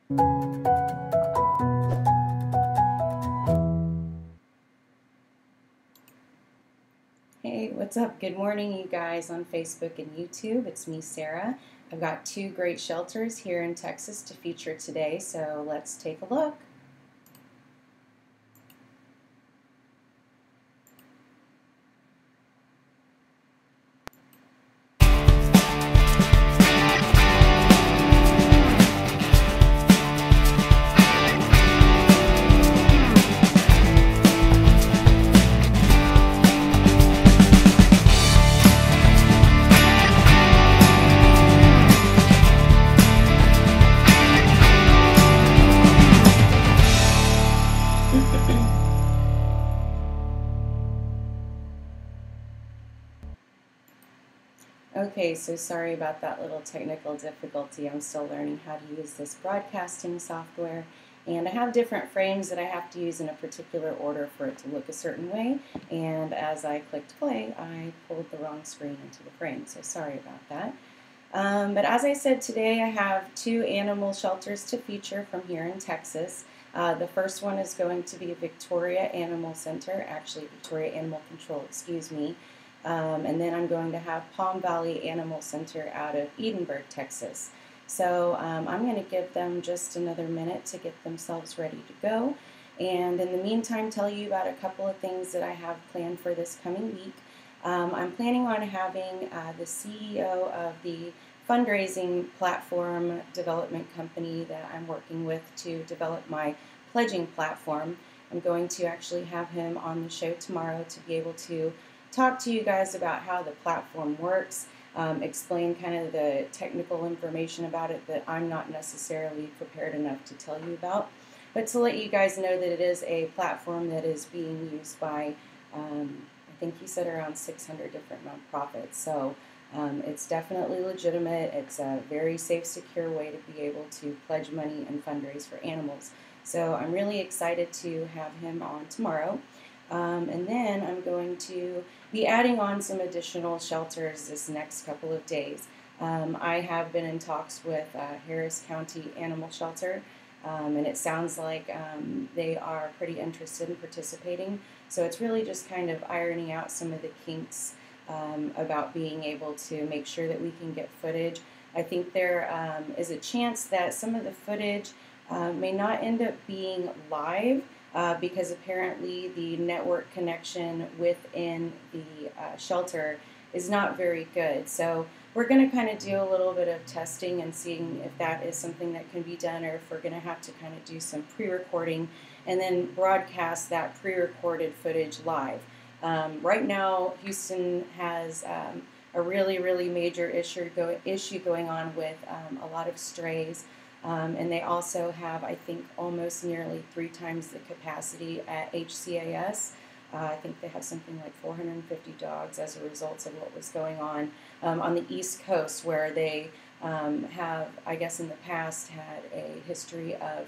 Hey, what's up? Good morning, you guys on Facebook and YouTube. It's me, Sarah. I've got two great shelters here in Texas to feature today, so let's take a look. Okay, so sorry about that little technical difficulty. I'm still learning how to use this broadcasting software, and I have different frames that I have to use in a particular order for it to look a certain way, and as I clicked play, I pulled the wrong screen into the frame, so sorry about that. But as I said, today I have two animal shelters to feature from here in Texas. The first one is going to be Victoria Animal Center, actually Victoria Animal Control, excuse me. And then I'm going to have Palm Valley Animal Center out of Edinburgh, Texas. So I'm going to give them just another minute to get themselves ready to go. And in the meantime, tell you about a couple of things that I have planned for this coming week. I'm planning on having the CEO of the fundraising platform development company that I'm working with to develop my pledging platform. I'm going to actually have him on the show tomorrow to be able to talk to you guys about how the platform works, explain kind of the technical information about it that I'm not necessarily prepared enough to tell you about, but to let you guys know that it is a platform that is being used by, I think he said around 600 different nonprofits. So it's definitely legitimate. It's a very safe, secure way to be able to pledge money and fundraise for animals. So I'm really excited to have him on tomorrow. And then I'm going to be adding on some additional shelters this next couple of days. I have been in talks with Harris County Animal Shelter, and it sounds like they are pretty interested in participating. So it's really just kind of ironing out some of the kinks about being able to make sure that we can get footage. I think there is a chance that some of the footage may not end up being live, because apparently the network connection within the shelter is not very good. So we're going to kind of do a little bit of testing and seeing if that is something that can be done, or if we're going to have to kind of do some pre-recording and then broadcast that pre-recorded footage live. Right now, Houston has a really major issue going on with a lot of strays. And they also have, I think, almost nearly 3 times the capacity at HCAS. I think they have something like 450 dogs as a result of what was going on the East Coast, where they have, I guess in the past, had a history of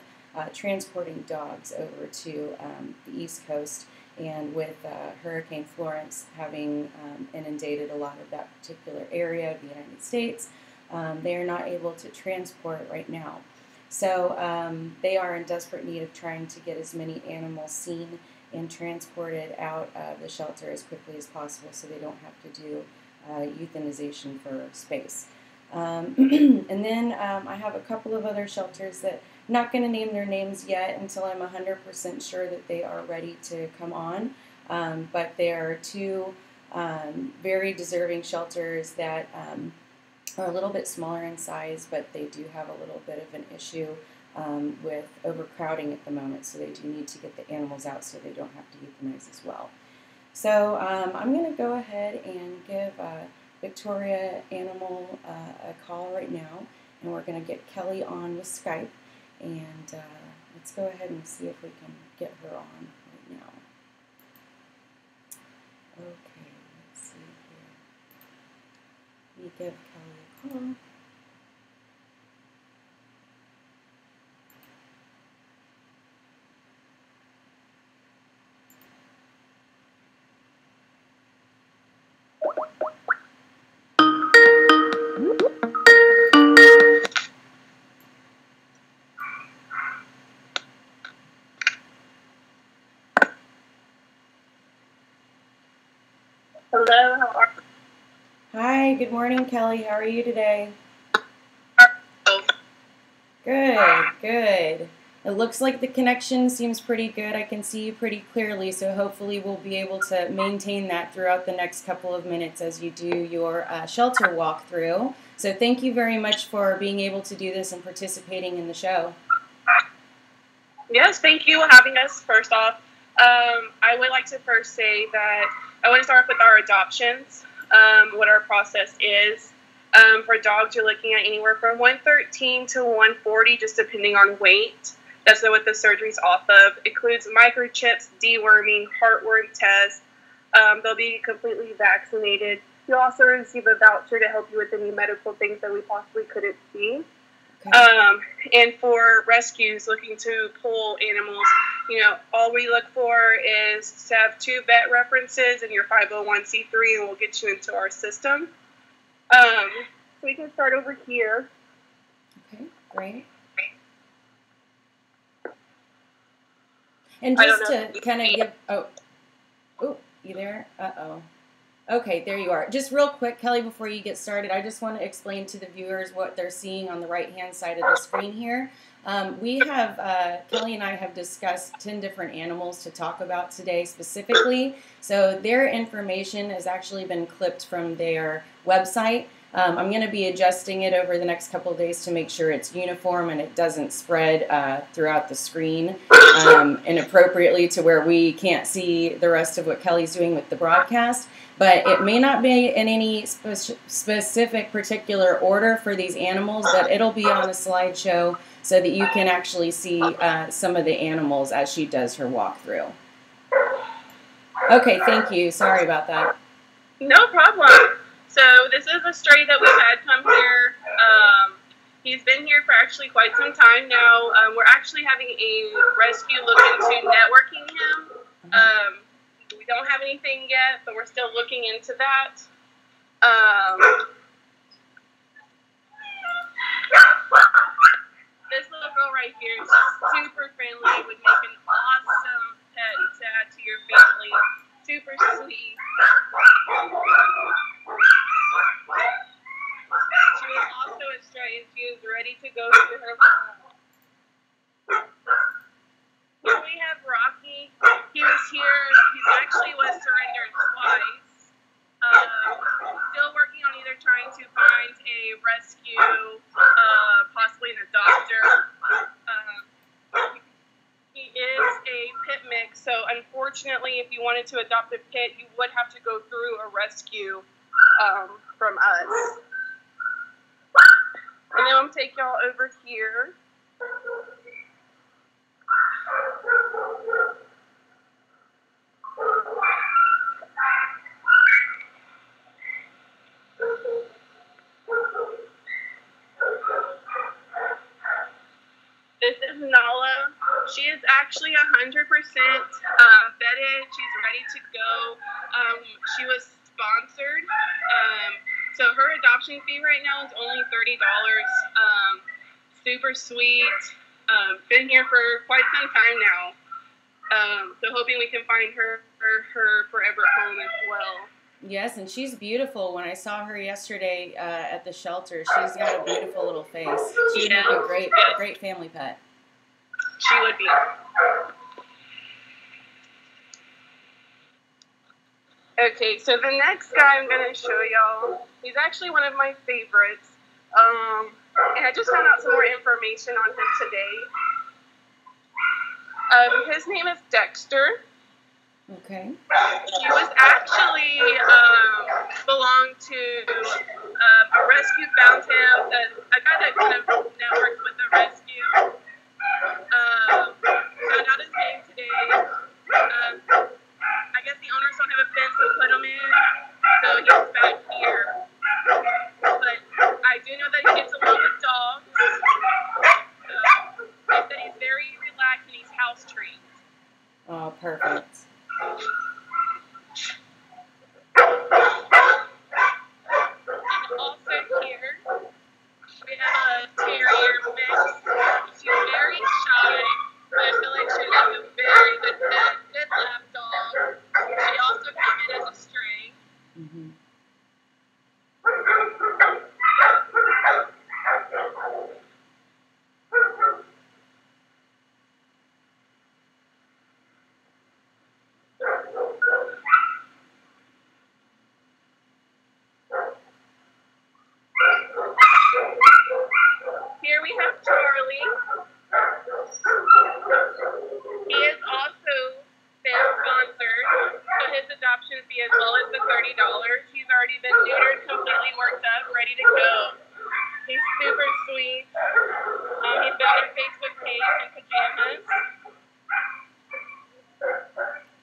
transporting dogs over to the East Coast. And with Hurricane Florence having inundated a lot of that particular area of the United States, they are not able to transport right now. So they are in desperate need of trying to get as many animals seen and transported out of the shelter as quickly as possible, so they don't have to do euthanization for space. And then I have a couple of other shelters that I'm not going to name their names yet until I'm 100% sure that they are ready to come on. But there are two very deserving shelters that are a little bit smaller in size, but they do have a little bit of an issue with overcrowding at the moment, so they do need to get the animals out so they don't have to euthanize as well. So I'm going to go ahead and give Victoria Animal a call right now, and we're going to get Kelly on with Skype, and let's go ahead and see if we can get her on right now. Okay, let's see here. We give Kelly a call. Hello, how are Hi, good morning, Kelly. How are you today? you? Good, good. It looks like the connection seems pretty good. I can see you pretty clearly, so hopefully we'll be able to maintain that throughout the next couple of minutes as you do your shelter walkthrough. So thank you very much for being able to do this and participating in the show. Yes, thank you for having us. First off, I would like to first say that I want to start with our adoptions, what our process is. For dogs, you're looking at anywhere from 113 to 140, just depending on weight. That's what the surgery's off of. It includes microchips, deworming, heartworm tests. They'll be completely vaccinated. You'll also receive a voucher to help you with any medical things that we possibly couldn't see. Okay. And for rescues looking to pull animals, all we look for is to have 2 vet references and your 501c3, and we'll get you into our system. So we can start over here. Okay, great. And I don't just know. to kind of give, oh, you there? Uh-oh. Okay, there you are. Just real quick, Kelly, before you get started, I just want to explain to the viewers what they're seeing on the right-hand side of the screen here. Kelly and I have discussed 10 different animals to talk about today specifically. So their information has actually been clipped from their website. I'm going to be adjusting it over the next couple of days to make sure it's uniform and it doesn't spread throughout the screen inappropriately to where we can't see the rest of what Kelly's doing with the broadcast. But it may not be in any specific particular order for these animals, but it'll be on a slideshow so that you can actually see some of the animals as she does her walkthrough. Okay, thank you. Sorry about that. No problem. So this is a stray that we've had come here. He's been here for actually quite some time now. We're actually having a rescue look into networking him. We don't have anything yet, but we're still looking into that. This little girl right here is super friendly, would make an awesome pet to add to your family. Super sweet. She was also a stray and she is ready to go to her home. Here we have Rocky. He was here. He actually was surrendered twice. Still working on either trying to find a rescue, possibly an adopter. He is a pit mix, so unfortunately, if you wanted to adopt a pit, you would have to go through a rescue from us. And then I'm going to take y'all over here. This is Nala. She is actually 100% vetted. She's ready to go. She was sponsored. So her adoption fee right now is only $30. Super sweet. Been here for quite some time now. So hoping we can find her forever home as well. Yes, and she's beautiful. When I saw her yesterday at the shelter, she's got a beautiful little face. She would make a great family pet. She would be. Okay, so the next guy I'm going to show y'all, he's actually one of my favorites. And I just found out some more information on him today. His name is Dexter. Okay. He was actually belonged to a rescue found him, a guy that kind of networked with the rescue. Found out his name today. I guess the owners don't have a fence to put him in, so he's back here. But I do know that he gets along with dogs. They said he's very relaxed and he's house trained. Oh, perfect. And also here, we have a terrier Mm-hmm. Here we have Charlie. He is also been sponsored, so his adoption fee as well as the $30. He's already been neutered, completely worked up, ready to go. He's super sweet. He's got their Facebook page and pajamas.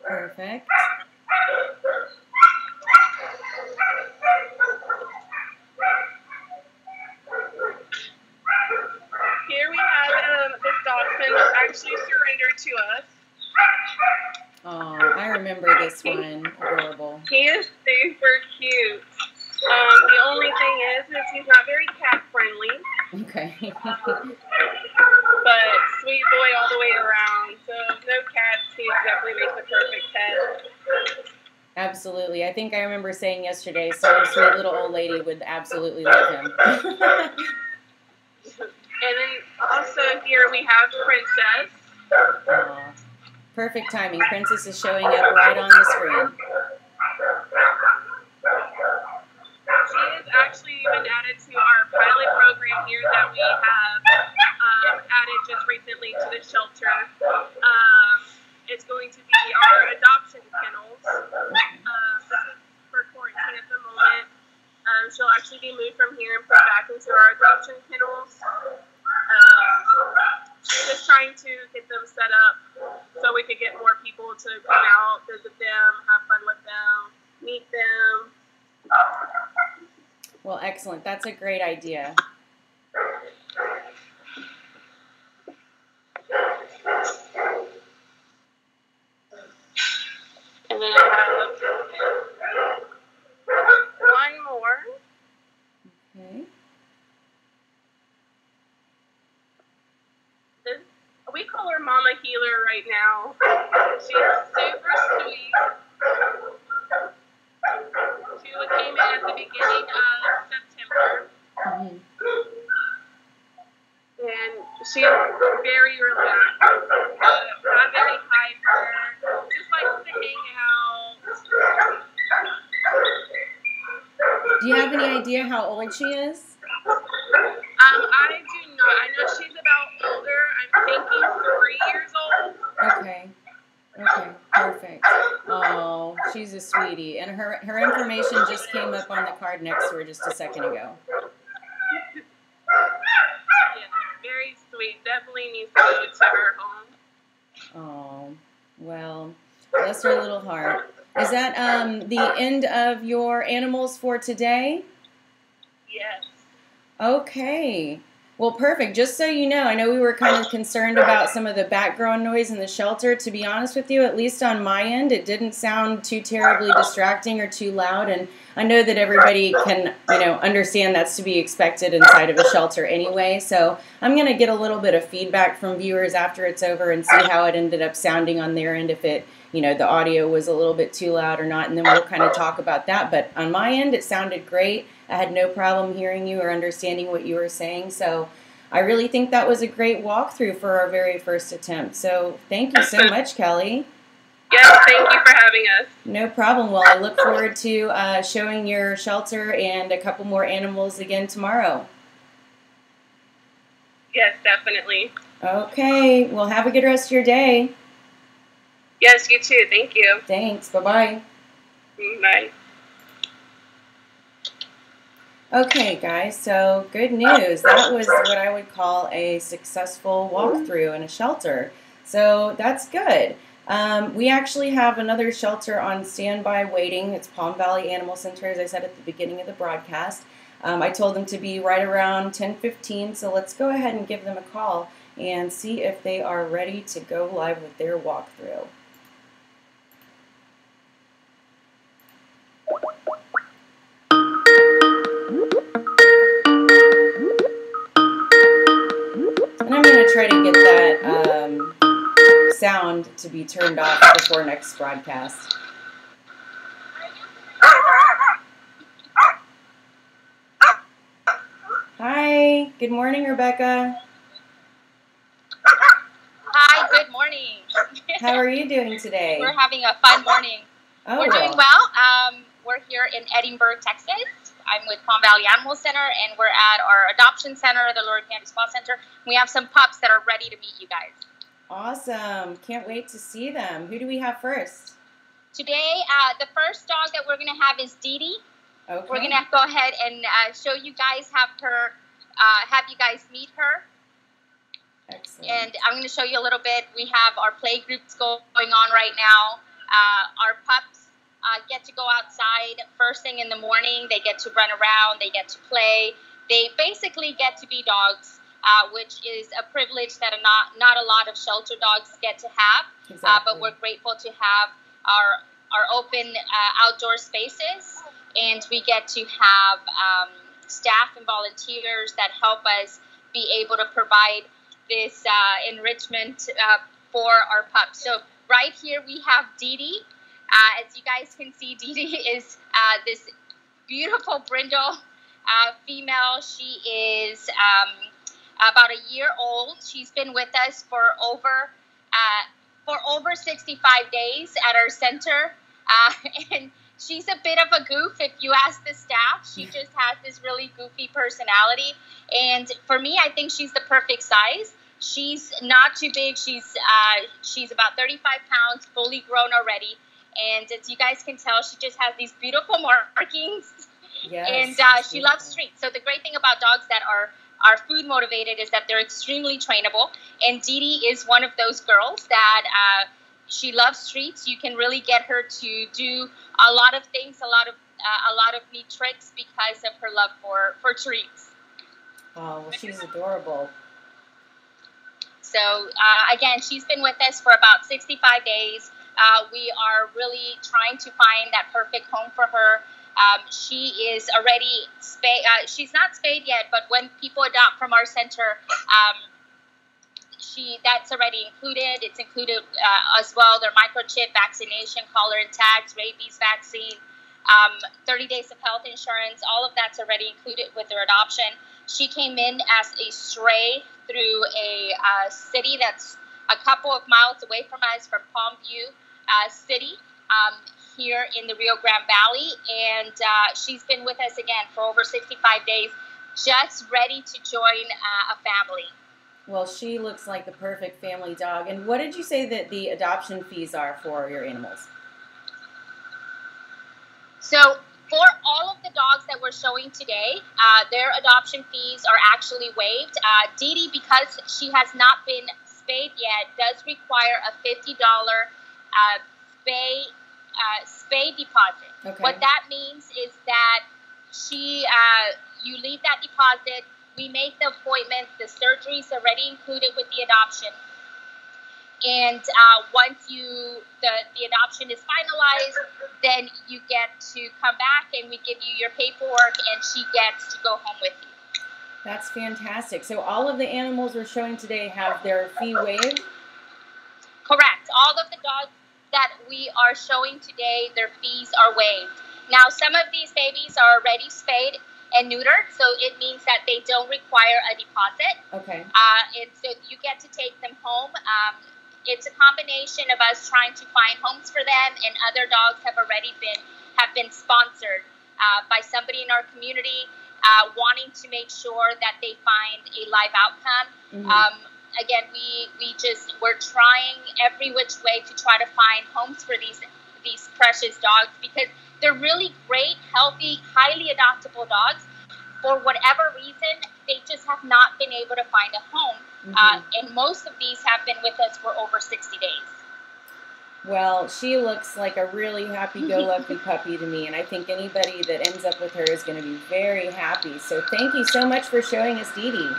Perfect. Here we have this dachshund was actually surrendered to us. Oh, I remember this one. Adorable. He is super cute. The only thing is he's not very cat friendly. Okay. But sweet boy all the way around. So no cats, he definitely makes the perfect pet. Absolutely. I think I remember saying yesterday, some sweet little old lady would absolutely love him. And then also here we have Princess. Aw. Perfect timing. Princess is showing up right on the screen. She is actually been added to our pilot program here that we have added just recently to the shelter. It's going to be our adoption kennels. This is for quarantine at the moment. She'll actually be moved from here and put back into our adoption kennels. Just trying to get them set up so we could get more people to come out, visit them, have fun with them, meet them. Well, excellent. That's a great idea. And then I have one more. Okay. We call her Mama Healer right now. She's super sweet. She came in at the beginning of September. Mm-hmm. And she's very relaxed. Not very hyper. Just likes to hang out. Do you have any idea how old she is? I do not. I know she's about older. I'm thinking 3 years old. Okay. Okay. Perfect. Oh, she's a sweetie. And her information just came up on the card next to her just a second ago. Yeah, very sweet. Definitely needs to go to her home. Oh, well, bless her little heart. Is that the end of your animals for today? Yes. Okay. Well, perfect. Just so you know, I know we were kind of concerned about some of the background noise in the shelter. To be honest with you, at least on my end, it didn't sound too terribly distracting or too loud. And I know that everybody can, understand that's to be expected inside of a shelter anyway. So I'm going to get a little bit of feedback from viewers after it's over and see how it ended up sounding on their end, if it, the audio was a little bit too loud or not. And then we'll kind of talk about that. But on my end, it sounded great. I had no problem hearing you or understanding what you were saying. So I really think that was a great walkthrough for our very first attempt. So thank you so much, Kelly. Yes, thank you for having us. No problem. Well, I look forward to showing your shelter and a couple more animals again tomorrow. Yes, definitely. Okay. Well, have a good rest of your day. Yes, you too. Thank you. Thanks. Bye-bye. Bye. Okay, guys, so good news. That was what I would call a successful walkthrough in a shelter. So that's good. We actually have another shelter on standby waiting. It's Palm Valley Animal Center, as I said at the beginning of the broadcast. I told them to be right around 10:15, so let's go ahead and give them a call and see if they are ready to go live with their walkthrough. And I'm going to try to get that sound to be turned off before next broadcast. Good morning, Rebecca. Hi, good morning. How are you doing today? We're having a fun morning. Oh, We're doing well. We're here in Edinburgh, Texas. I'm with Palm Valley Animal Center, and we're at our adoption center, the Lord Candy Spa Center. We have some pups that are ready to meet you guys. Awesome. Can't wait to see them. Who do we have first? Today, the first dog that we're going to have is Dee Dee. Okay. We're going to go ahead and show you guys, have you guys meet her. Excellent. And I'm going to show you a little bit. We have our play groups going on right now. Our pups get to go outside first thing in the morning. They get to run around. They get to play. They basically get to be dogs, which is a privilege that not a lot of shelter dogs get to have. Exactly. But we're grateful to have our open outdoor spaces, and we get to have staff and volunteers that help us be able to provide this enrichment for our pups. So right here we have Dee Dee. As you guys can see, Dee Dee is this beautiful brindle female. She is about a year old. She's been with us for over 65 days at our center, and she's a bit of a goof. If you ask the staff, she just has this really goofy personality. And for me, I think she's the perfect size. She's not too big. She's about 35 pounds, fully grown already. And as you guys can tell, she just has these beautiful markings. Yes, and she loves treats. So the great thing about dogs that are food motivated is that they're extremely trainable. And Dee Dee is one of those girls that she loves treats. You can really get her to do a lot of things, a lot of neat tricks because of her love for treats. Oh, well, she's adorable. So again, she's been with us for about 65 days. We are really trying to find that perfect home for her. She is already spayed. She's not spayed yet, but when people adopt from our center, that's already included. It's included as well their microchip vaccination, collar and tags, rabies vaccine, 30 days of health insurance. All of that's already included with their adoption. She came in as a stray through a city that's a couple of miles away from us, from Palmview City, here in the Rio Grande Valley. And she's been with us again for over 65 days, just ready to join a family. Well, she looks like the perfect family dog. And what did you say that the adoption fees are for your animals? So for all of the dogs that we're showing today, their adoption fees are actually waived. Dee Dee, because she has not been spayed yet, does require a $50 spay deposit. Okay. What that means is that you leave that deposit, we make the appointment, the surgery's already included with the adoption. And once the adoption is finalized, then you get to come back and we give you your paperwork and she gets to go home with you. That's fantastic. So all of the animals we're showing today have their fee waived? Correct. All of the dogs that we are showing today, their fees are waived. Now, some of these babies are already spayed and neutered, so it means that they don't require a deposit. Okay. And so you get to take them home. It's a combination of us trying to find homes for them, and other dogs have been sponsored by somebody in our community, wanting to make sure that they find a live outcome. Mm-hmm. Again, we're trying every which way to try to find homes for these precious dogs, because they're really great, healthy, highly adoptable dogs. For whatever reason, they just have not been able to find a home. Mm-hmm. And most of these have been with us for over 60 days. Well, she looks like a really happy-go-lucky puppy to me, and I think anybody that ends up with her is going to be very happy. So thank you so much for showing us Dee Dee.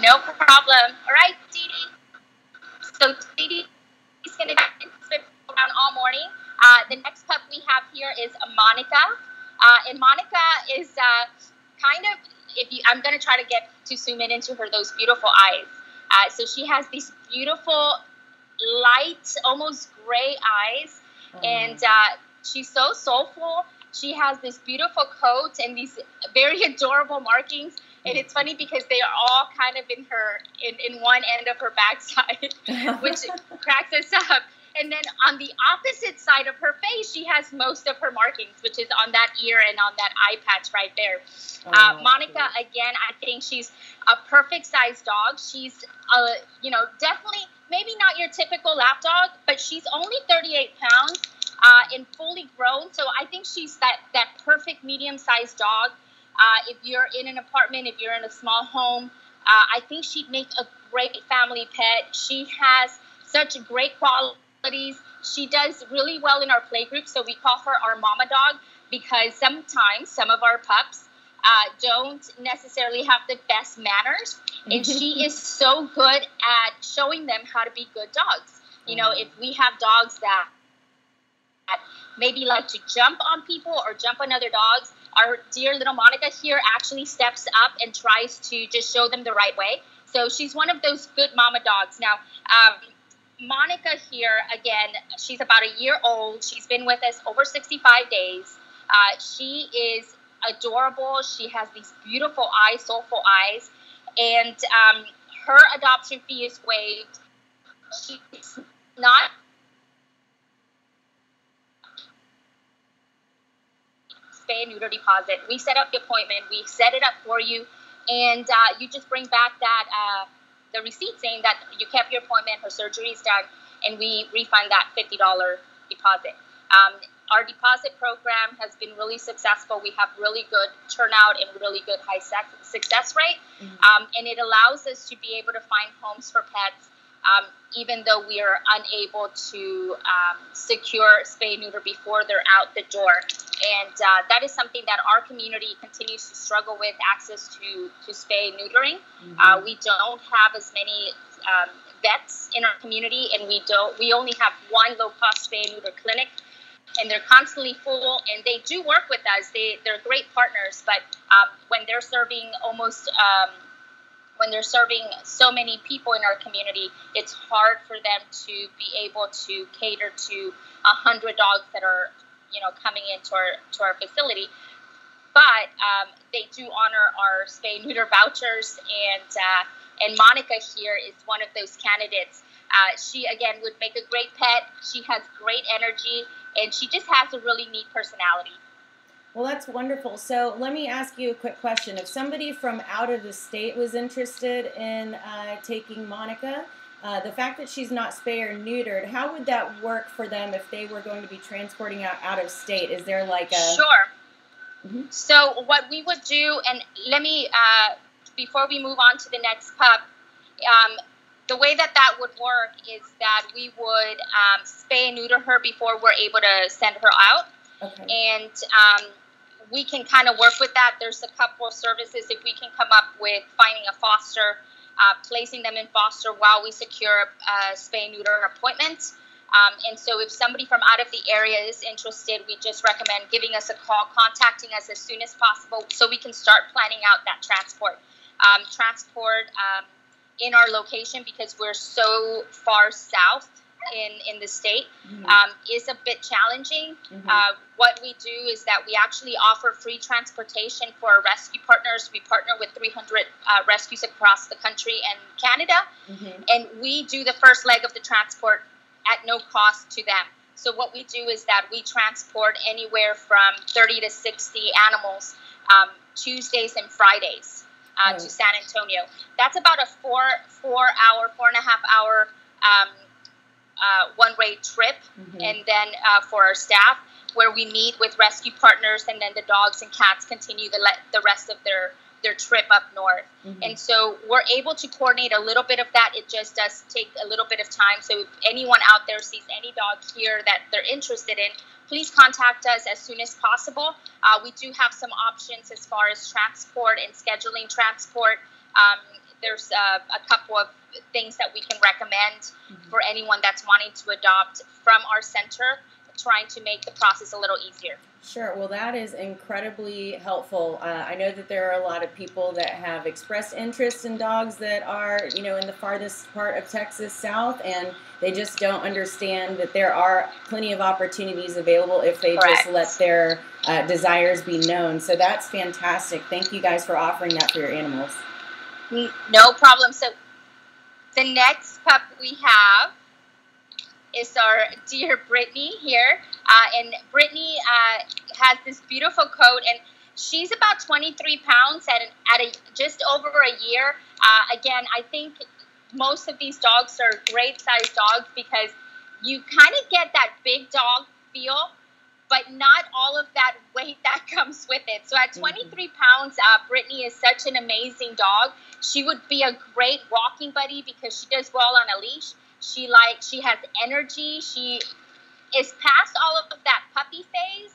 No problem. All right, Dee Dee. So Dee Dee is going to spin around all morning. The next pup we have here is Monica. And Monica is kind of, I'm going to try to zoom in into her, those beautiful eyes. So she has these beautiful, light, almost gray eyes. And she's so soulful. She has this beautiful coat and these very adorable markings. And it's funny because they are all kind of in one end of her backside, which cracks us up. And then on the opposite side of her face, she has most of her markings, which is on that ear and on that eye patch right there. Monica, again, I think she's a perfect size dog. She's, definitely maybe not your typical lap dog, but she's only 38 pounds and fully grown. So I think she's that perfect medium-sized dog. If you're in an apartment, if you're in a small home, I think she'd make a great family pet. She has such great qualities. She does really well in our play group, so we call her our mama dog because sometimes some of our pups don't necessarily have the best manners, and she is so good at showing them how to be good dogs. If we have dogs that maybe like to jump on people or jump on other dogs, our dear little Monica here actually steps up and tries to just show them the right way. So she's one of those good mama dogs. Now, Monica here, again, she's about a year old. She's been with us over 65 days. She is adorable. She has these beautiful eyes, soulful eyes. And her adoption fee is waived. She's not spay and neuter deposit. We set up the appointment. We set it up for you. And you just bring back that the receipt saying that you kept your appointment, her surgery is done, and we refund that $50 deposit. Our deposit program has been really successful. We have really good turnout and really good high success rate. And it allows us to be able to find homes for pets, even though we are unable to secure spay and neuter before they're out the door. And that is something that our community continues to struggle with, access to spay and neutering. We don't have as many vets in our community, and we only have one low-cost spay and neuter clinic, and they're constantly full, and they do work with us. They're great partners, but when they're serving so many people in our community, it's hard for them to be able to cater to 100 dogs that are coming into our facility. But they do honor our spay and neuter vouchers, and Monica here is one of those candidates. She, again, would make a great pet. She has great energy, and she just has a really neat personality. Well, that's wonderful. So let me ask you a quick question. If somebody from out of the state was interested in taking Monica, the fact that she's not spay or neutered, how would that work for them if they were going to be transporting out of state? Is there like a... Sure. So what we would do, and let me, before we move on to the next pup, the way that would work is that we would spay and neuter her before we're able to send her out. Okay. And we can kind of work with that. There's a couple of services if we can come up with finding a foster, placing them in foster while we secure a spay and neuter appointment. And so if somebody from out of the area is interested, we just recommend giving us a call, contacting us as soon as possible so we can start planning out that transport. In our location, because we're so far south in the state, is a bit challenging. What we do is that we actually offer free transportation for our rescue partners. We partner with 300 rescues across the country and Canada, and we do the first leg of the transport at no cost to them. So what we do is that we transport anywhere from 30 to 60 animals Tuesdays and Fridays to San Antonio. That's about a 4.5 hour one-way trip. And then for our staff, where we meet with rescue partners, and then the dogs and cats continue the rest of their trip up north. And so we're able to coordinate a little bit of that. It just does take a little bit of time. So if anyone out there sees any dog here that they're interested in, please contact us as soon as possible. We do have some options as far as transport and scheduling transport. There's a couple of things that we can recommend for anyone that's wanting to adopt from our center. trying to make the process a little easier. Sure. Well, that is incredibly helpful. I know that there are a lot of people that have expressed interest in dogs that are, in the farthest part of Texas south, and they just don't understand that there are plenty of opportunities available if they just let their desires be known. So that's fantastic. Thank you guys for offering that for your animals. No problem. So the next pup we have is our dear Brittany here. And Brittany has this beautiful coat, and she's about 23 pounds at just over a year. Again, I think most of these dogs are great sized dogs because you kind of get that big dog feel, but not all of that weight that comes with it. So at 23 pounds, Brittany is such an amazing dog. She would be a great walking buddy because she does well on a leash. She has energy. She is past all of that puppy phase,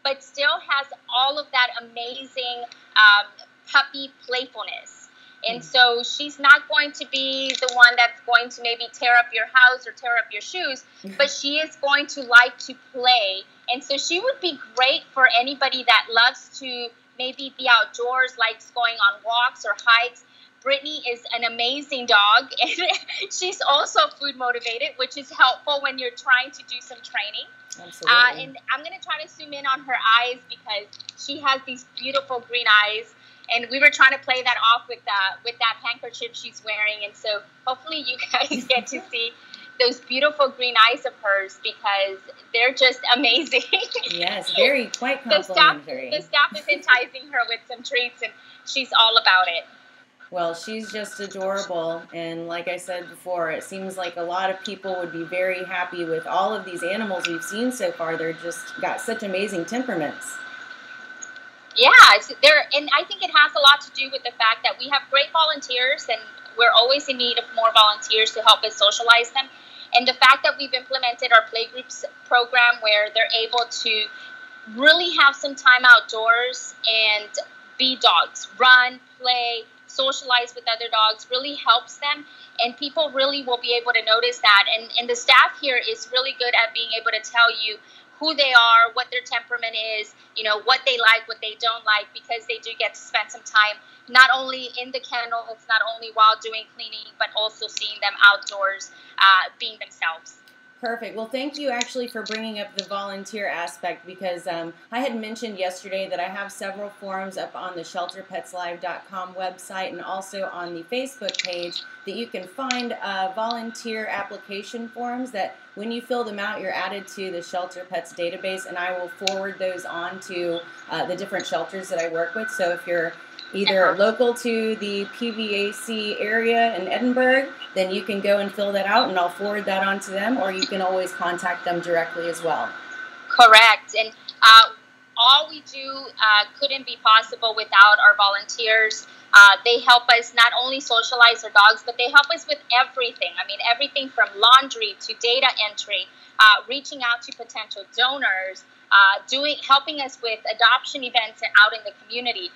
but still has all of that amazing puppy playfulness. And so she's not going to be the one that's going to maybe tear up your house or tear up your shoes, but she is going to like to play. And so she would be great for anybody that loves to maybe be outdoors, likes going on walks or hikes. Brittany is an amazing dog, and she's also food motivated, which is helpful when you're trying to do some training. Absolutely. And I'm going to try to zoom in on her eyes because she has these beautiful green eyes, and we were trying to play that off with that handkerchief she's wearing, and so hopefully you guys get to see those beautiful green eyes of hers because they're just amazing. Yes, quite complimentary. The staff is enticing her with some treats, and she's all about it. Well, she's just adorable, and like I said before, it seems like a lot of people would be very happy with all of these animals we've seen so far. They're just got such amazing temperaments. Yeah, and I think it has a lot to do with the fact that we have great volunteers, and we're always in need of more volunteers to help us socialize them. And the fact that we've implemented our Playgroups program where they're able to really have some time outdoors and be dogs, run, play, socialize with other dogs really helps them, and people really will be able to notice that. And the staff here is really good at being able to tell you who they are, what their temperament is, what they like, what they don't like, because they do get to spend some time not only in the kennels, not only while doing cleaning, but also seeing them outdoors being themselves. Perfect. Well, thank you actually for bringing up the volunteer aspect because I had mentioned yesterday that I have several forums up on the shelterpetslive.com website and also on the Facebook page that you can find volunteer application forms that when you fill them out, you're added to the Shelter Pets database, and I will forward those on to the different shelters that I work with. So if you're either local to the PVAC area in Edinburgh, then you can go and fill that out, and I'll forward that on to them, or you can always contact them directly as well. Correct. And all we do couldn't be possible without our volunteers. They help us not only socialize our dogs, but they help us with everything. I mean, everything from laundry to data entry, reaching out to potential donors, helping us with adoption events out in the community.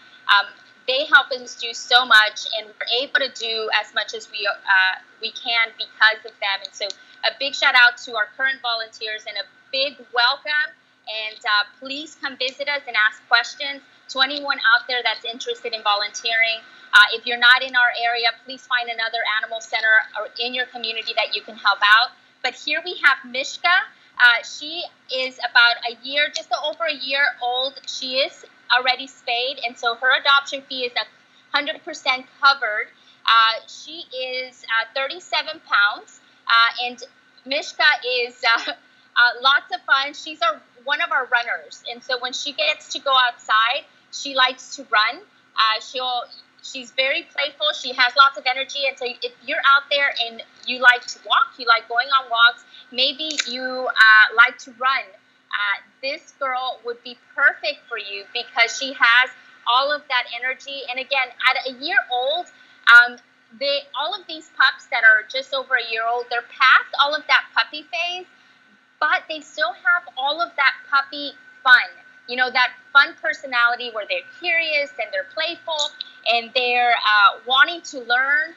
They help us do so much, and we're able to do as much as we can because of them. And so a big shout out to our current volunteers and a big welcome. And please come visit us and ask questions to anyone out there that's interested in volunteering. If you're not in our area, please find another animal center or in your community that you can help out. But here we have Mishka. She is about just over a year old. She is already spayed, and so her adoption fee is 100% covered. She is 37 pounds, and Mishka is lots of fun. She's one of our runners, and so when she gets to go outside, she likes to run. She's very playful. She has lots of energy, and so if you're out there and you like to walk, you like going on walks, maybe you like to run, this girl would be perfect for you because she has all of that energy. And again, at a year old, all of these pups that are just over a year old, they're past all of that puppy phase, but they still have all of that puppy fun. That fun personality where they're curious and they're playful and they're wanting to learn.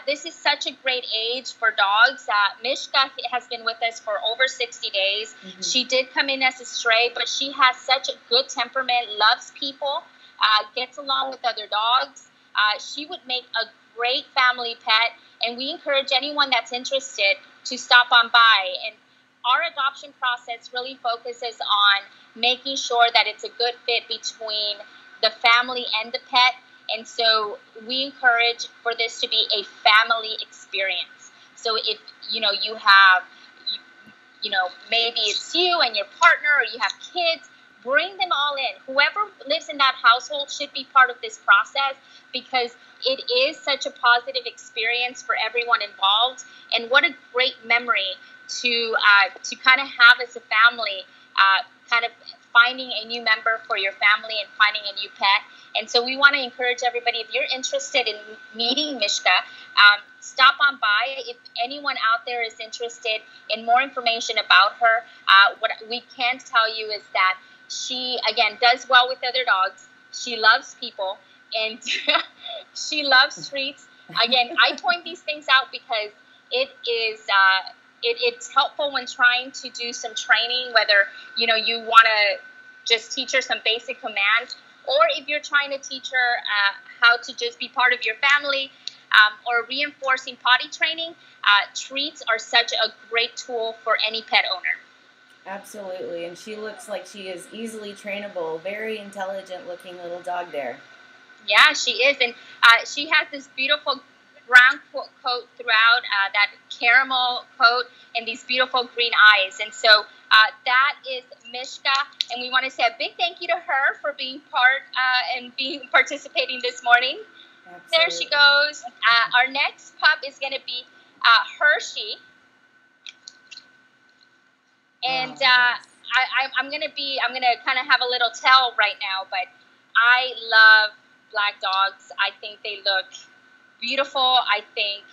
This is such a great age for dogs. Mishka has been with us for over 60 days. Mm-hmm. She did come in as a stray, but she has such a good temperament, loves people, gets along with other dogs. She would make a great family pet, and we encourage anyone that's interested to stop on by. And our adoption process really focuses on making sure that it's a good fit between the family and the pet. And so we encourage for this to be a family experience. So if, you have, maybe it's you and your partner, or you have kids, bring them all in. Whoever lives in that household should be part of this process, because it is such a positive experience for everyone involved. And what a great memory to kind of have as a family, kind of finding a new member for your family and finding a new pet. And so we want to encourage everybody, if you're interested in meeting Mishka, stop on by. If anyone out there is interested in more information about her, what we can tell you is that she, again, does well with other dogs. She loves people, and she loves treats. Again, I point these things out because it is it's helpful when trying to do some training, whether you want to just teach her some basic commands, or if you're trying to teach her how to just be part of your family, or reinforcing potty training. Treats are such a great tool for any pet owner. Absolutely, and she looks like she is easily trainable, very intelligent looking little dog there. Yeah, she is, and she has this beautiful brown coat throughout, that caramel coat, and these beautiful green eyes. And so that is Mishka, and we want to say a big thank you to her for being part and participating this morning. Absolutely. There she goes. Our next pup is going to be Hershey. And I'm gonna kind of have a little tell right now, but I love black dogs. I think they look beautiful. I think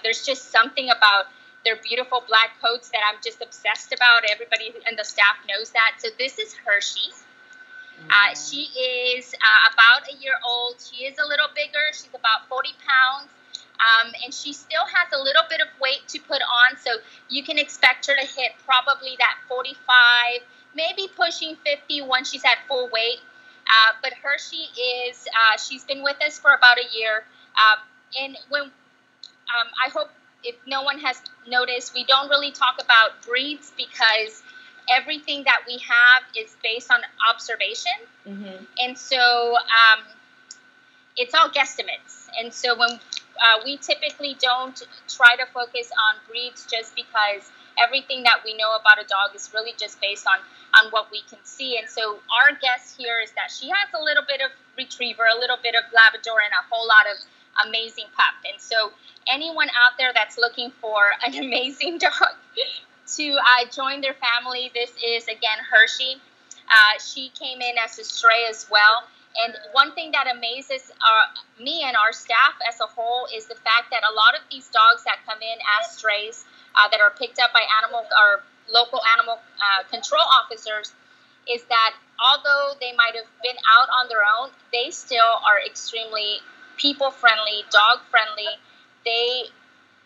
there's just something about their beautiful black coats that I'm just obsessed about. Everybody in the staff knows that. So this is Hershey. She is about a year old. She is a little bigger. She's about 40 pounds. And she still has a little bit of weight to put on, so you can expect her to hit probably that 45, maybe pushing 50 once she's at full weight. But Hershey is, she's been with us for about a year. And when I hope if no one has noticed, we don't really talk about breeds because everything that we have is based on observation. Mm-hmm. And so it's all guesstimates. And so when we typically don't try to focus on breeds, just because everything that we know about a dog is really just based on what we can see. And so our guess here is that she has a little bit of retriever, a little bit of Labrador, and a whole lot of amazing pup. And so anyone out there that's looking for an amazing dog to join their family, this is, again, Hershey. She came in as a stray as well. And one thing that amazes me and our staff as a whole is the fact that a lot of these dogs that come in as strays that are picked up by local animal control officers, is that although they might have been out on their own, they still are extremely people-friendly, dog-friendly. They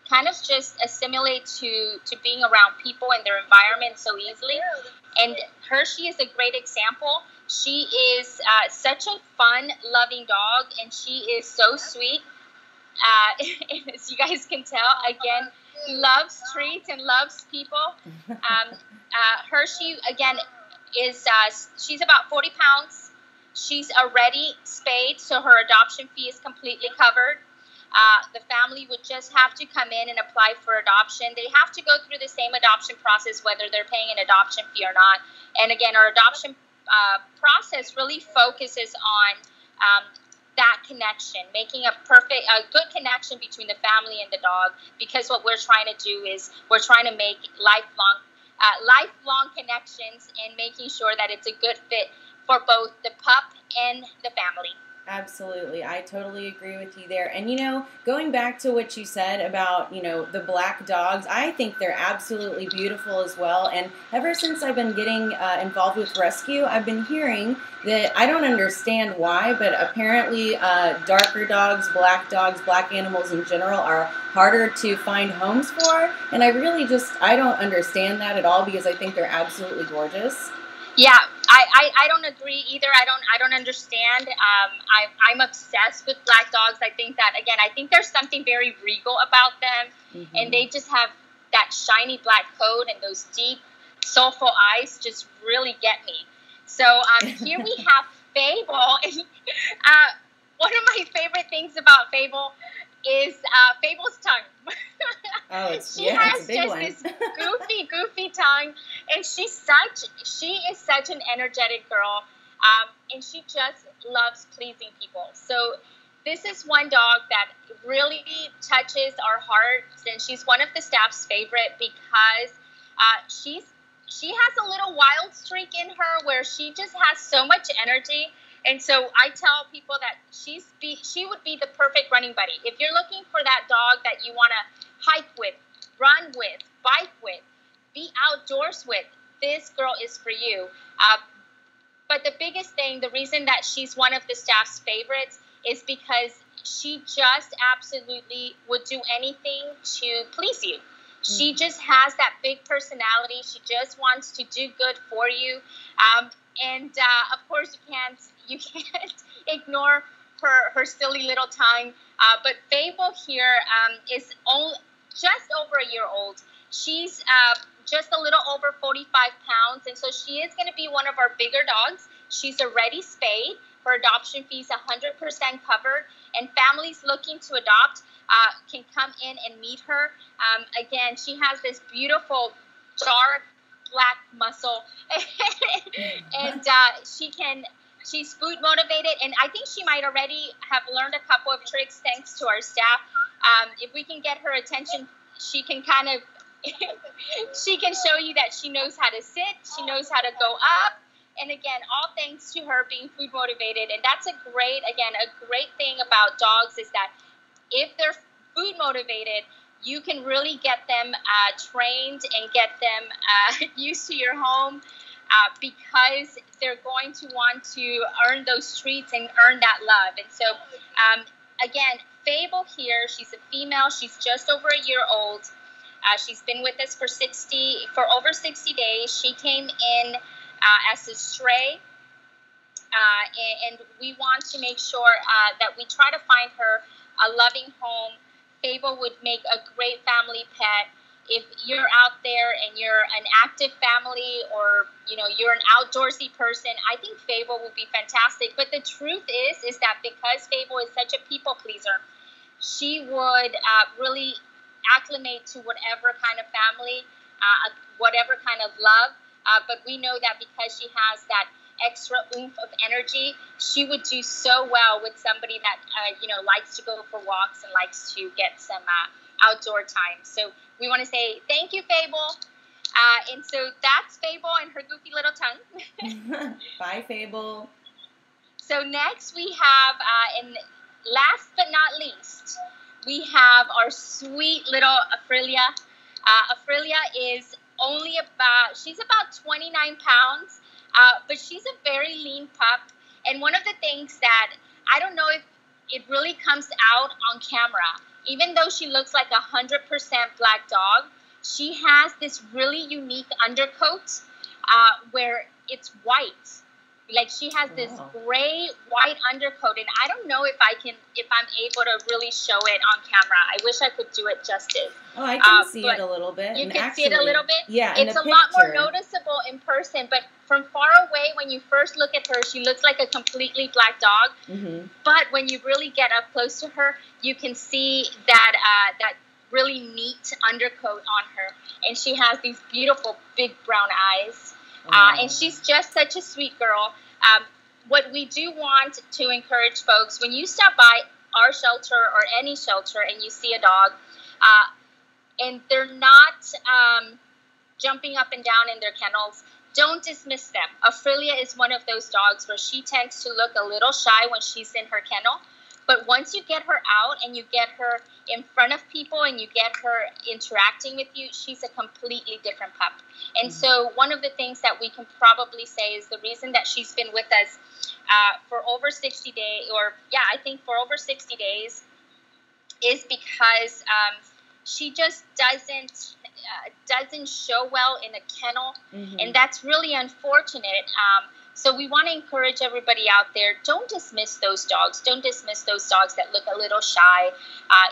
kind of just assimilate to being around people and their environment so easily. And Hershey is a great example. She is such a fun, loving dog, and she is so sweet. As you guys can tell, again, loves treats and loves people. Hershey, again, is she's about 40 pounds. She's already spayed, so her adoption fee is completely covered. The family would just have to come in and apply for adoption. They have to go through the same adoption process, whether they're paying an adoption fee or not. And again, our adoption process really focuses on that connection, making a good connection between the family and the dog, because what we're trying to do is we're trying to make lifelong connections and making sure that it's a good fit for both the pup and the family. Absolutely. I totally agree with you there. And, going back to what you said about, the black dogs, I think they're absolutely beautiful as well. And ever since I've been getting involved with rescue, I've been hearing I don't understand why, but apparently darker dogs, black animals in general are harder to find homes for. And I don't understand that at all because I think they're absolutely gorgeous. Yeah, I don't agree either. I don't understand. I'm obsessed with black dogs. I think that, again, I think there's something very regal about them, and they just have that shiny black coat and those deep, soulful eyes just really get me. So here we have Fable. One of my favorite things about Fable is Fable's tongue. She has just this goofy tongue, and she is such an energetic girl, and she just loves pleasing people. So this is one dog that really touches our hearts, and she's one of the staff's favorite because she has a little wild streak in her where she just has so much energy. And so I tell people that she would be the perfect running buddy. If you're looking for that dog that you want to hike with, run with, bike with, be outdoors with, this girl is for you. But the biggest thing, the reason that she's one of the staff's favorites is because she just absolutely would do anything to please you. She just has that big personality. She just wants to do good for you. And of course, you can't ignore her silly little tongue. But Fable here is just over a year old. She's just a little over 45 pounds, and so she is going to be one of our bigger dogs. She's already spayed. Her adoption fee is 100% covered, and families looking to adopt can come in and meet her. Again, she has this beautiful dark black muscle, and she's food motivated, and I think she might already have learned a couple of tricks thanks to our staff. If we can get her attention, she can she can show you that she knows how to sit, she knows how to go up, and again, all thanks to her being food motivated. And that's a great thing about dogs is that if they're food motivated, you can really get them trained and get them used to your home because they're going to want to earn those treats and earn that love. And so, again, Fable here, she's a female. She's just over a year old. She's been with us for over 60 days. She came in as a stray, and we want to make sure that we try to find her a loving home. Fable would make a great family pet. If you're out there and you're an active family, or you're an outdoorsy person, I think Fable would be fantastic. But the truth is that because Fable is such a people pleaser, she would really acclimate to whatever kind of family, whatever kind of love. But we know that because she has that extra oomph of energy, she would do so well with somebody that likes to go for walks and likes to get some outdoor time. So we want to say thank you, Fable. And so that's Fable and her goofy little tongue. Bye, Fable. So next we have, and last but not least, we have our sweet little Aprilia. Aprilia is she's about 29 pounds, but she's a very lean pup. And one of the things that I don't know if it really comes out on camera, even though she looks like 100% black dog, she has this really unique undercoat where it's white. Like she has this gray white undercoat, and I don't know if I'm able to really show it on camera. I wish I could do it justice. Oh, I can see it a little bit. You can see it a little bit? Yeah, it's a lot more noticeable in person, but from far away, when you first look at her, she looks like a completely black dog. Mm-hmm. But when you really get up close to her, you can see that really neat undercoat on her, and she has these beautiful big brown eyes. And she's just such a sweet girl. What we do want to encourage folks, when you stop by our shelter or any shelter and you see a dog, and they're not jumping up and down in their kennels, don't dismiss them. Aprilia is one of those dogs where she tends to look a little shy when she's in her kennel. But once you get her out and you get her in front of people and you get her interacting with you, she's a completely different pup. And so one of the things that we can probably say is the reason that she's been with us for over 60 days, I think for over 60 days, is because she just doesn't show well in a kennel, and that's really unfortunate. So we want to encourage everybody out there, don't dismiss those dogs. Don't dismiss those dogs that look a little shy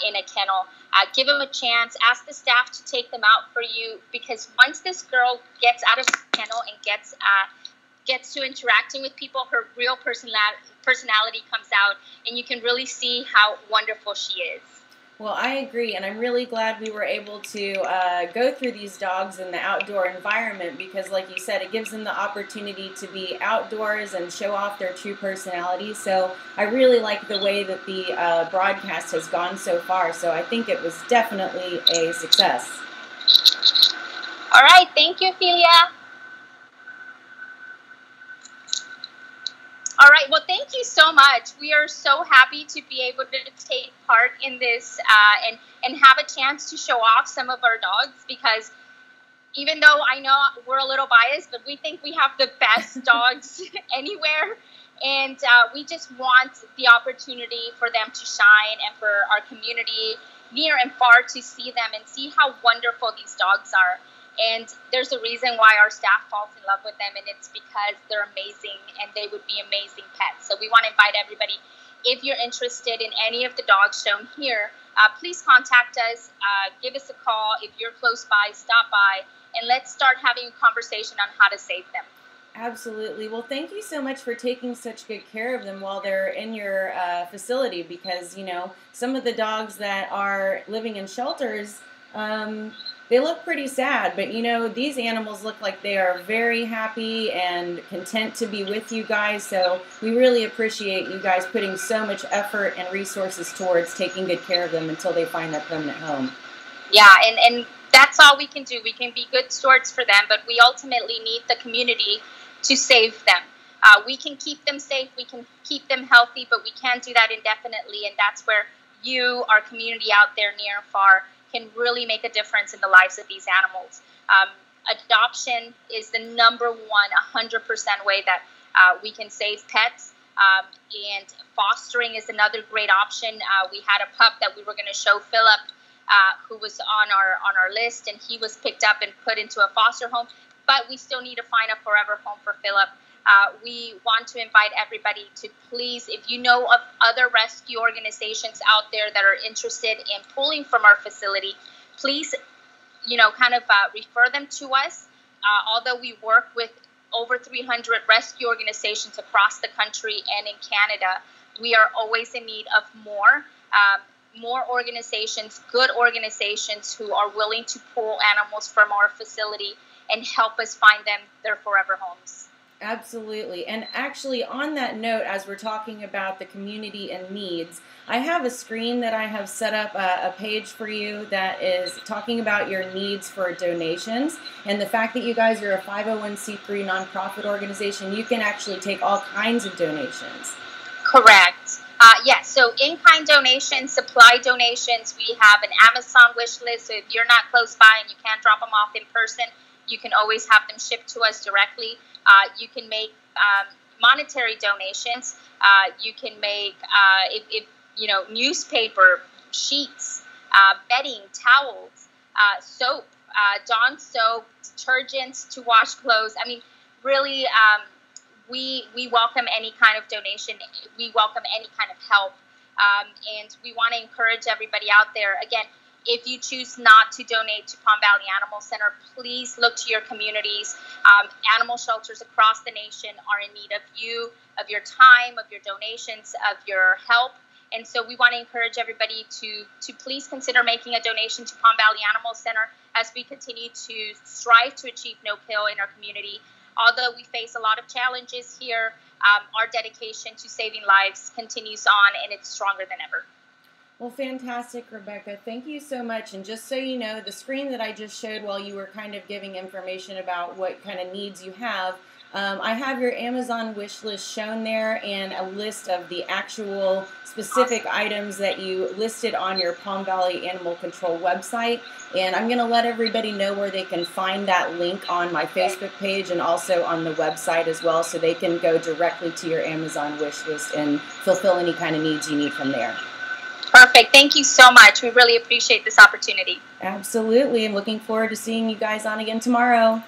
in a kennel. Give them a chance. Ask the staff to take them out for you, because once this girl gets out of the kennel and gets to interacting with people, her real personality comes out, and you can really see how wonderful she is. Well, I agree, and I'm really glad we were able to go through these dogs in the outdoor environment, because like you said, it gives them the opportunity to be outdoors and show off their true personality. So I really like the way that the broadcast has gone so far, so I think it was definitely a success. All right, thank you, Ophelia. All right, well, thank you so much. We are so happy to be able to take part in this and have a chance to show off some of our dogs, because even though I know we're a little biased, but we think we have the best dogs anywhere, and we just want the opportunity for them to shine and for our community near and far to see them and see how wonderful these dogs are. And there's a reason why our staff falls in love with them, and it's because they're amazing and they would be amazing pets. So we want to invite everybody, if you're interested in any of the dogs shown here, please contact us, give us a call. If you're close by, stop by, and let's start having a conversation on how to save them. Absolutely. Well, thank you so much for taking such good care of them while they're in your facility, because, you know, some of the dogs that are living in shelters, they look pretty sad, but you know, these animals look like they are very happy and content to be with you guys, so we really appreciate you guys putting so much effort and resources towards taking good care of them until they find their permanent home. Yeah, and that's all we can do. We can be good stewards for them, but we ultimately need the community to save them. We can keep them safe, we can keep them healthy, but we can't do that indefinitely, and that's where you, our community out there near and far, can really make a difference in the lives of these animals. Adoption is the number one, 100% way that we can save pets. And fostering is another great option. We had a pup that we were going to show Philip, who was on our list, and he was picked up and put into a foster home. But we still need to find a forever home for Philip. We want to invite everybody to please, if you know of other rescue organizations out there that are interested in pulling from our facility, please, refer them to us. Although we work with over 300 rescue organizations across the country and in Canada, we are always in need of more organizations, good organizations who are willing to pull animals from our facility and help us find them their forever homes. Absolutely. And actually, on that note, as we're talking about the community and needs, I have a screen that I have set up a page for you that is talking about your needs for donations. And the fact that you guys are a 501c3 nonprofit organization, you can actually take all kinds of donations. Correct. Yes, so in-kind donations, supply donations, we have an Amazon wish list. So if you're not close by and you can't drop them off in person, you can always have them shipped to us directly. You can make monetary donations. You can make, newspaper, sheets, bedding, towels, soap, Dawn soap, detergents to wash clothes. I mean, really, we welcome any kind of donation. We welcome any kind of help. And we want to encourage everybody out there. Again, if you choose not to donate to Palm Valley Animal Center, please look to your communities. Animal shelters across the nation are in need of you, of your time, of your donations, of your help. And so we want to encourage everybody to please consider making a donation to Palm Valley Animal Center as we continue to strive to achieve no kill in our community. Although we face a lot of challenges here, our dedication to saving lives continues on, and it's stronger than ever. Well, fantastic, Rebecca. Thank you so much. And just so you know, the screen that I just showed while you were kind of giving information about what kind of needs you have, I have your Amazon wish list shown there and a list of the actual specific items that you listed on your Palm Valley Animal Control website. And I'm going to let everybody know where they can find that link on my Facebook page and also on the website as well, so they can go directly to your Amazon wish list and fulfill any kind of needs you need from there. Perfect. Thank you so much. We really appreciate this opportunity. Absolutely. I'm looking forward to seeing you guys on again tomorrow.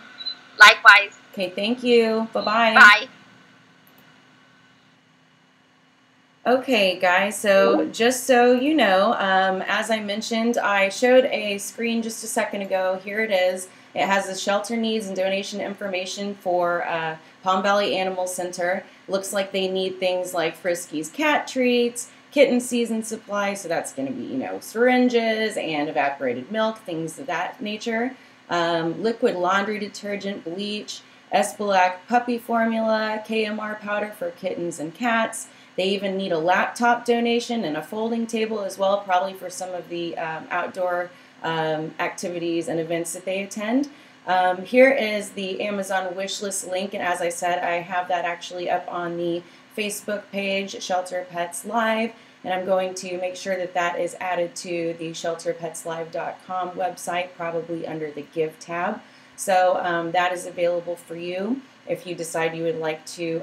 Likewise. Okay, thank you. Bye-bye. Bye. Okay, guys, so just so you know, as I mentioned, I showed a screen just a second ago. Here it is. It has the shelter needs and donation information for Palm Valley Animal Center. Looks like they need things like Friskies cat treats, kitten season supply, so that's going to be, you know, syringes and evaporated milk, things of that nature. Liquid laundry detergent, bleach, Espalac puppy formula, KMR powder for kittens and cats. They even need a laptop donation and a folding table as well, probably for some of the outdoor activities and events that they attend. Here is the Amazon wish list link, and as I said, I have that actually up on the Facebook page, Shelter Pets Live, and I'm going to make sure that that is added to the shelterpetslive.com website, probably under the Give tab. So that is available for you if you decide you would like to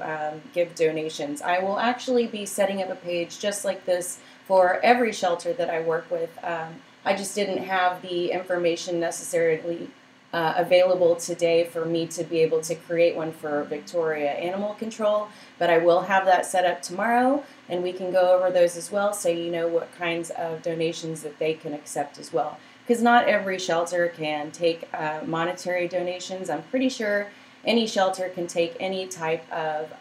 give donations. I will actually be setting up a page just like this for every shelter that I work with. I just didn't have the information necessarily available today for me to be able to create one for Victoria Animal Control, but I will have that set up tomorrow, and we can go over those as well so you know what kinds of donations that they can accept as well. Because not every shelter can take monetary donations. I'm pretty sure any shelter can take any type of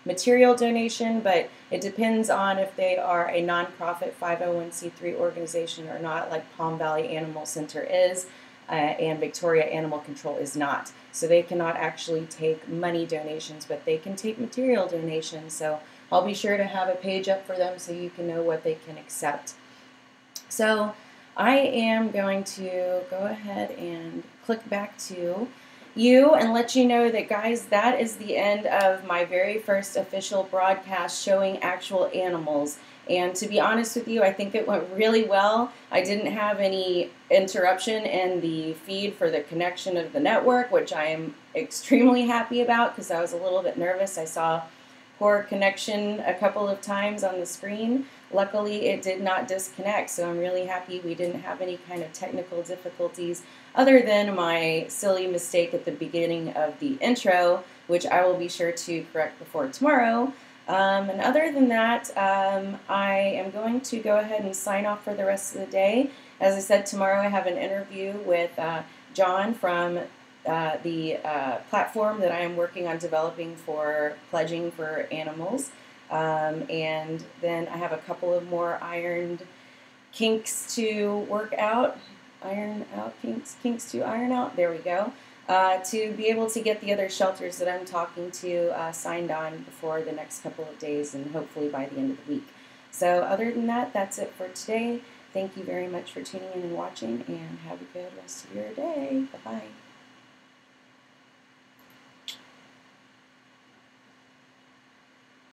material donation, but it depends on if they are a nonprofit 501c3 organization or not, like Palm Valley Animal Center is, and Victoria Animal Control is not. So they cannot actually take money donations, but they can take material donations. So I'll be sure to have a page up for them so you can know what they can accept. So I am going to go ahead and click back to you and let you know that, guys, that is the end of my very first official broadcast showing actual animals. And to be honest with you, I think it went really well. I didn't have any interruption in the feed for the connection of the network, which I am extremely happy about because I was a little bit nervous. I saw poor connection a couple of times on the screen. Luckily, it did not disconnect, so I'm really happy we didn't have any kind of technical difficulties other than my silly mistake at the beginning of the intro, which I will be sure to correct before tomorrow. And other than that, I am going to go ahead and sign off for the rest of the day. As I said, tomorrow I have an interview with John from the platform that I am working on developing for pledging for animals. And then I have a couple of more ironed kinks to work out. Kinks to iron out. There we go. To be able to get the other shelters that I'm talking to signed on before the next couple of days and hopefully by the end of the week. So other than that, that's it for today. Thank you very much for tuning in and watching, and have a good rest of your day. Bye-bye.